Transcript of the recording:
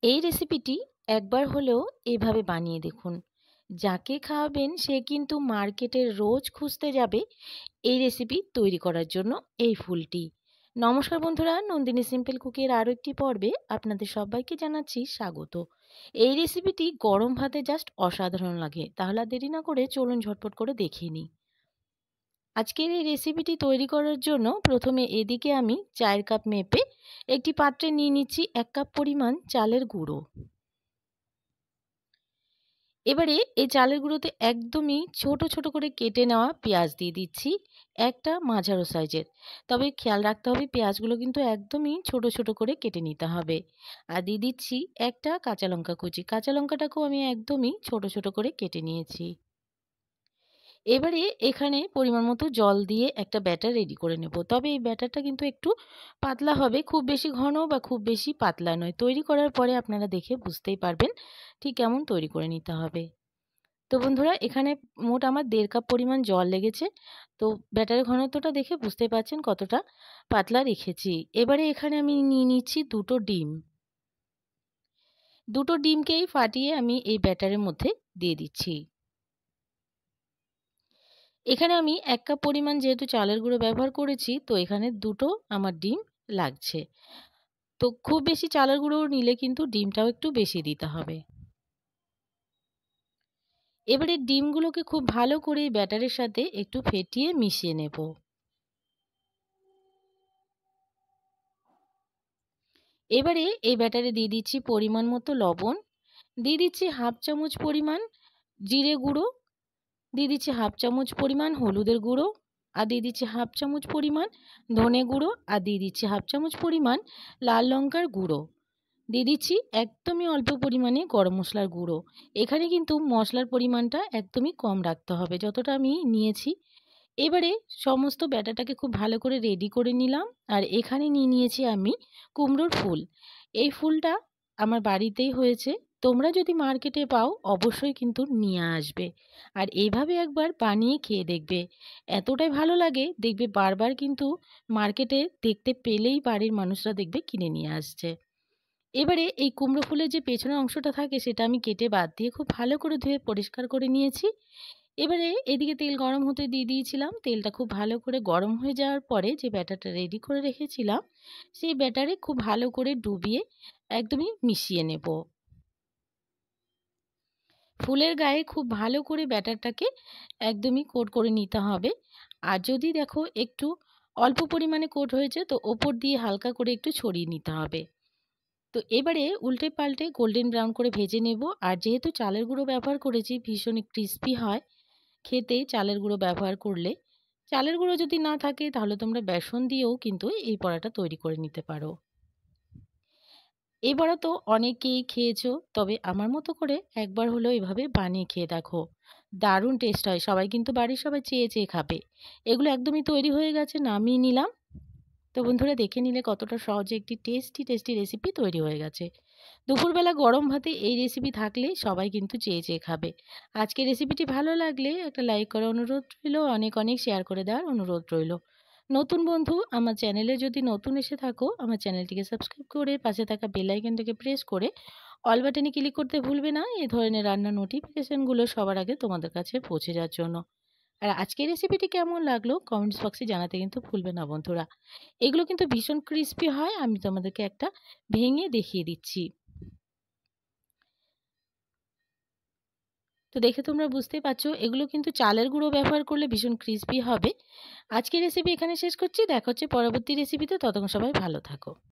এই রেসিপিটি একবার হলেও এভাবে বানিয়ে দেখুন। যাকে খাওয়াবেন সে কিন্তু মার্কেটে রোজ খুঁজতে যাবে এই রেসিপি তৈরি করার জন্য এই ফুলটি। নমস্কার বন্ধুরা, নন্দিনী সিম্পল কুকের আরও একটি পর্বে আপনাদের সবাইকে জানাচ্ছি স্বাগত। এই রেসিপিটি গরম ভাতে জাস্ট অসাধারণ লাগে। তাহলে আর দেরি না করে চলুন ঝটপট করে দেখিয়ে নিই। আজকের এই রেসিপিটি তৈরি করার জন্য প্রথমে এদিকে আমি 4 কাপ মেপে একটি পাত্রে নিয়ে নিচ্ছি 1 কাপ পরিমাণ চালের গুঁড়ো। এবারে এই চালের গুঁড়োতে একদমই ছোট ছোট করে কেটে নেওয়া পেঁয়াজ দিয়ে দিচ্ছি, একটা মাঝারো সাইজের। তবে খেয়াল রাখতে হবে পেঁয়াজগুলো কিন্তু একদমই ছোট ছোট করে কেটে নিতে হবে। আর দিয়ে দিচ্ছি একটা কাঁচা লঙ্কা কুচি, কাঁচা লঙ্কাটাকেও আমি একদমই ছোট ছোট করে কেটে নিয়েছি। এবারে এখানে পরিমাণ মতো জল দিয়ে একটা ব্যাটার রেডি করে নেব। তবে এই ব্যাটারটা কিন্তু একটু পাতলা হবে, খুব বেশি ঘন বা খুব বেশি পাতলা নয়। তৈরি করার পরে আপনারা দেখে বুঝতেই পারবেন ঠিক কেমন তৈরি করে নিতে হবে। তো বন্ধুরা, এখানে মোট আমার 1.5 কাপ পরিমাণ জল লেগেছে। তো ব্যাটারের ঘনত্বটা দেখে বুঝতে পারছেন কতটা পাতলা রেখেছি। এবারে এখানে আমি নিয়ে নিচ্ছি 2টো ডিম। 2টো ডিমকেই ফাটিয়ে আমি এই ব্যাটারের মধ্যে দিয়ে দিচ্ছি। এখানে আমি 1 কাপ পরিমাণ যেহেতু চালের গুঁড়ো ব্যবহার করেছি, তো এখানে 2টো আমার ডিম লাগছে। তো খুব বেশি চালের গুঁড়ো নিলে কিন্তু ডিমটাও একটু বেশি দিতে হবে। এবারে ডিমগুলোকে খুব ভালো করে ব্যাটারের সাথে একটু ফেটিয়ে মিশিয়ে নেব। এবারে এই ব্যাটারে দিয়ে দিচ্ছি পরিমাণ মতো লবণ, দিয়ে দিচ্ছি হাফ চামচ পরিমাণ জিরে গুঁড়ো, দিয়ে দিচ্ছি হাফ চামচ পরিমাণ হলুদের গুঁড়ো, আর দিয়ে দিচ্ছি হাফ চামচ পরিমাণ ধনে গুঁড়ো, আর দিয়ে দিচ্ছি হাফ চামচ পরিমাণ লাল লঙ্কার গুঁড়ো, দিয়ে দিচ্ছি একদমই অল্প পরিমাণে গরম মশলার গুঁড়ো। এখানে কিন্তু মশলার পরিমাণটা একদমই কম রাখতে হবে যতটা আমি নিয়েছি। এবারে সমস্ত ব্যাটারটাকে খুব ভালো করে রেডি করে নিলাম। আর এখানে নিয়ে নিয়েছি আমি কুমড়োর ফুল। এই ফুলটা আমার বাড়িতেই হয়েছে। তোমরা যদি মার্কেটে পাও অবশ্যই কিন্তু নিয়ে আসবে। আর এইভাবে একবার বানিয়ে খেয়ে দেখবে, এতটাই ভালো লাগে দেখবে বারবার কিন্তু মার্কেটে দেখতে পেলেই বাড়ির মানুষরা দেখবে কিনে নিয়ে আসছে। এবারে এই কুমড়ো ফুলের যে পেছনের অংশটা থাকে সেটা আমি কেটে বাদ দিয়ে খুব ভালো করে ধুয়ে পরিষ্কার করে নিয়েছি। এবারে এদিকে তেল গরম হতে দিয়ে দিয়েছিলাম। তেলটা খুব ভালো করে গরম হয়ে যাওয়ার পরে যে ব্যাটারটা রেডি করে রেখেছিলাম সেই ব্যাটারে খুব ভালো করে ডুবিয়ে একদমই মিশিয়ে নেব। ফুলের গায়ে খুব ভালো করে ব্যাটারটাকে একদমই কোট করে নিতে হবে। আর যদি দেখো একটু অল্প পরিমাণে কোট হয়েছে তো ওপর দিয়ে হালকা করে একটু ছড়িয়ে নিতে হবে। তো এবারে উল্টে পাল্টে গোল্ডেন ব্রাউন করে ভেজে নেব। আর যেহেতু চালের গুঁড়ো ব্যবহার করেছি ভীষণই ক্রিস্পি হয় খেতে চালের গুঁড়ো ব্যবহার করলে। চালের গুঁড়ো যদি না থাকে তাহলে তোমরা বেসন দিয়েও কিন্তু এই বড়াটা তৈরি করে নিতে পারো। এই বড়া তো অনেকেই খেয়েছো, তবে আমার মতো করে একবার হলেও এভাবে বানিয়ে খেয়ে দেখো, দারুণ টেস্ট হয়। সবাই কিন্তু বাড়ির সবাই চেয়ে চেয়ে খাবে। এগুলো একদমই তৈরি হয়ে গেছে, নামিয়ে নিলাম। তো বন্ধুরা, দেখে নিলে কতটা সহজে একটি টেস্টি টেস্টি রেসিপি তৈরি হয়ে গেছে। দুপুরবেলা গরম ভাতে এই রেসিপি থাকলে সবাই কিন্তু চেয়ে চেয়ে খাবে। আজকের রেসিপিটি ভালো লাগলে একটা লাইক করার অনুরোধ রইল, অনেক অনেক শেয়ার করে দেওয়ার অনুরোধ রইল। নতুন বন্ধু আমার চ্যানেলে যদি নতুন এসে থাকো, আমার চ্যানেলটিকে সাবস্ক্রাইব করে পাশে থাকা বেল আইকনটাকে প্রেস করে অল বাটনে ক্লিক করতে ভুলবে না, এই ধরনের রান্নার নোটিফিকেশনগুলো সবার আগে তোমাদের কাছে পৌঁছে যাওয়ার জন্য। আর আজকের রেসিপিটি কেমন লাগলো কমেন্টস বক্সে জানাতে কিন্তু ভুলবে না বন্ধুরা। এগুলো কিন্তু ভীষণ ক্রিস্পি হয়। আমি তোমাদেরকে একটা ভেঙে দেখিয়ে দিচ্ছি। তো দেখে তোমরা বুঝতেই পারছো এগুলো কিন্তু চালের গুঁড়ো ব্যবহার করলে ভীষণ ক্রিস্পি হবে। আজকের রেসিপি এখানে শেষ করছি। দেখা হচ্ছে পরবর্তী রেসিপিতে। ততক্ষণ সবাই ভালো থাকো।